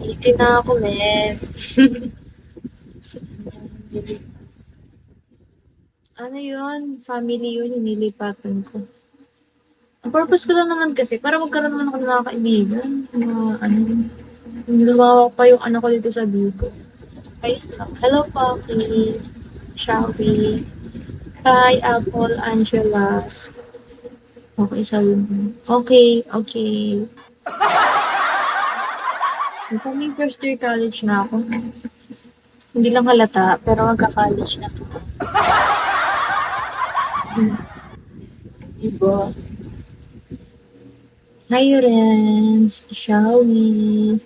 18 na ako, men. Ano yun? Family yun, hinilipatan ko. Ang purpose ko lang naman kasi, para magkaroon naman ako ng mga kaibigan. Mga ano, lumawa pa yung anak ko dito sa Bigo. Ayun lang. Hello, Pocky. Shawi. Hi, Apple Angelas. Okay, sabi mo. Okay, okay. Coming first year college na ako. Hindi lang halata, pero magka-college na to. Iba. Hi, Renz. Shall we?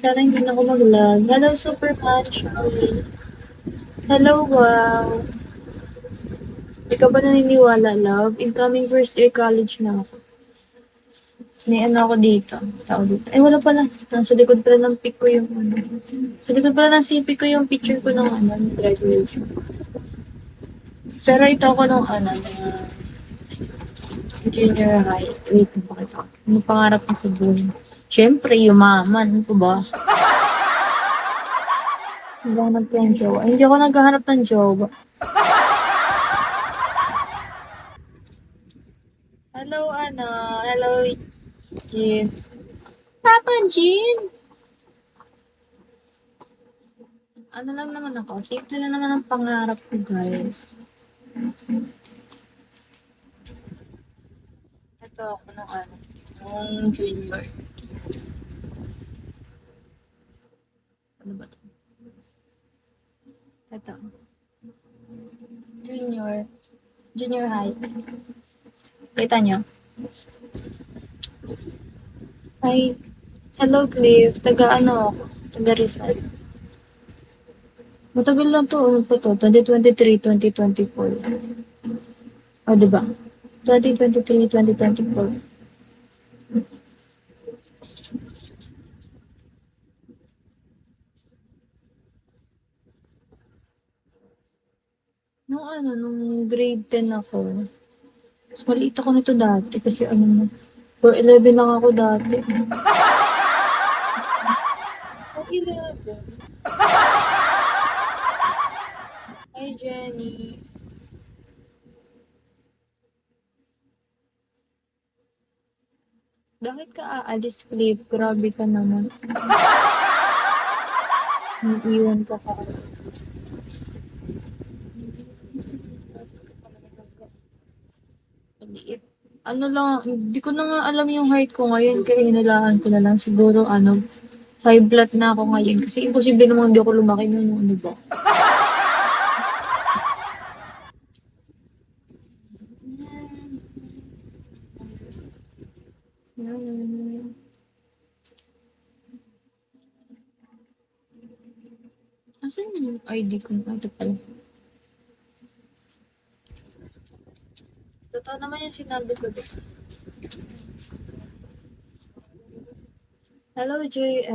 Sana hindi na ako mag-lag. Hello, Superman. Shall we? Hello, wow. Hindi ka ba naniniwala, love? Incoming first year college na ako. May ano ako dito. Tao dito. Ay, wala pala. Nasa likod pala ng pic ko yung ano. Sa likod pala ng CP ko yung picture ko ng ano, ng graduation. Pero ito ako nung ano, na junior high. Wait, pakita ko. Ano pangarap ko sa buhay? Siyempre, yumaman. Ano ko ba? Naghahanap ng jowa. Hindi ako naghahanap ng jowa. Hello, ano. Hello, Jean. Papa, Jean! Ano lang naman ako. Simple lang naman ang pangarap ko, guys. Ito ako nung ano. Nung junior. Ano ba ito? Ito. Junior. Junior high. Kita nyo? Ay, hello, Cliff. Taga ano ako? Taga Rizal. Matagal lang to. Ano pa to? 2023, 2024. O, diba? 2023, 2024. Nung ano, nung grade 10 ako, mas maliit ako nito dati kasi ano, 4'11 lang ako dati. 4'11? Hi, Jenny. Bakit ka aalis, Cliff? Grabe ka naman. Iiwan ka ka. Maliit. Ano lang, hindi ko na nga alam yung height ko ngayon, kaya hinalaan ko na lang. Siguro, ano, 5 flat na ako ngayon. Kasi imposible namang hindi ako lumaki nun, ano ba? Asan yung ID ko? Ah, ito pala. Totoo naman yung sinabi ko dito. Hello, Joy.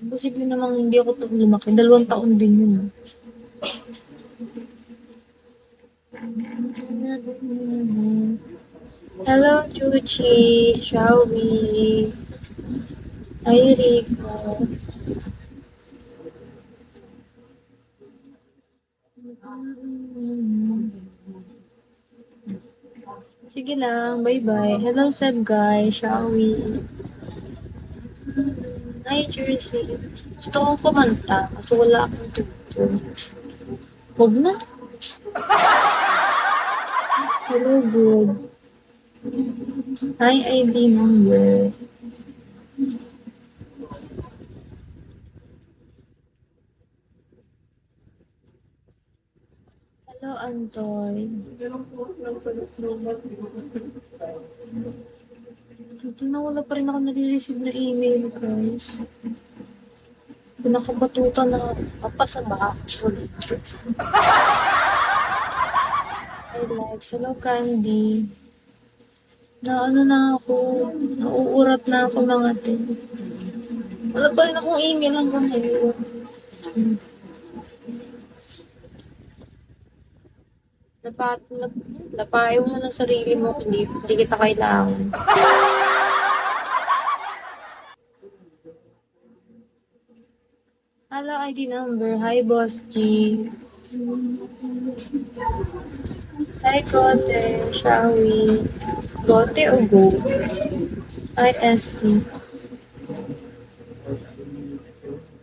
Posible namang hindi ako lumaki. 2 taon din yun. Hello, Chuchi. Shall we? Hi, Rico. Sige lang. Bye-bye. Hello, Seb, guys. Shall we? Hi, Jersey. Gusto kong kumanta. Kaso wala akong tutor. Huwag na. Hello, good. Hi, ID number. Hello, Antoy. Ito na wala pa rin ako nare-receive na email, guys. Pinakabatutan na papasa ba ako? I like, hello, Candy. Na ano na ako, nauurat na ako mga tin. Wala pa rin akong email hanggang ngayon. Lapain mo na ng sarili mo, hindi kita kailangan. Hello, ID number. Hi, Boss G. Hi, Gote. Shall we? Gote o Go? ISC.